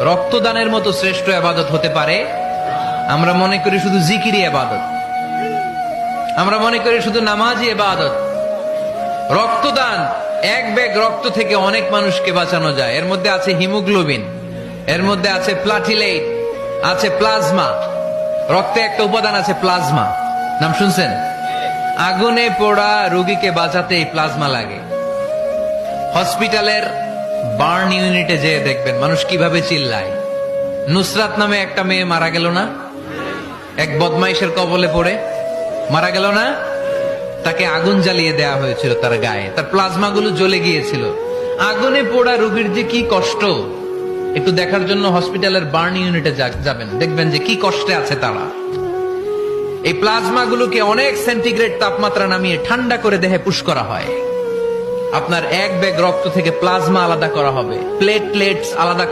রক্তদানের মতো শ্রেষ্ঠ ইবাদত হতে পারে? আমরা মনে করি শুধু জিকিরই ইবাদত, আমরা মনে করি শুধু নামাজই ইবাদত। রক্তদান, এক ব্যাগ রক্ত থেকে অনেক মানুষকে বাঁচানো যায়। এর মধ্যে আছে হিমোগ্লোবিন, এর মধ্যে আছে প্লাটিলেট, আছে প্লাজমা। রক্তে একটা উপাদান আছে প্লাজমা, নাম শুনছেন? আগুনে পোড়া রোগীকে বাঁচাতে এই প্লাজমা লাগে। হসপিটালের বার্ন ইউনিটে যেয়ে দেখবেন মানুষ কিভাবে চিল্লায়। নুসরাত নামে একটা মেয়ে মারা গেল না, এক বদমাইশের কবলে পড়ে মারা গেল না? তাকে আগুন জ্বালিয়ে দেয়া হয়েছিল তার গায়ে, তার প্লাজমা গুলো জ্বলে গিয়েছিল। আগুনে পোড়া রোগীর যে কি কষ্ট, একটু দেখার জন্য হসপিটালের বার্ন ইউনিটে যাবেন, দেখবেন যে কি কষ্টে আছে তারা। এই প্লাজমা গুলোকে অনেক সেন্টিগ্রেড তাপমাত্রা নামিয়ে ঠান্ডা করে দেহে পুশ করা হয়। আপনার এক ব্যাগ রক্ত থেকে প্লাজমা আলাদা করা হবে, প্লেটলেটস আলাদা করা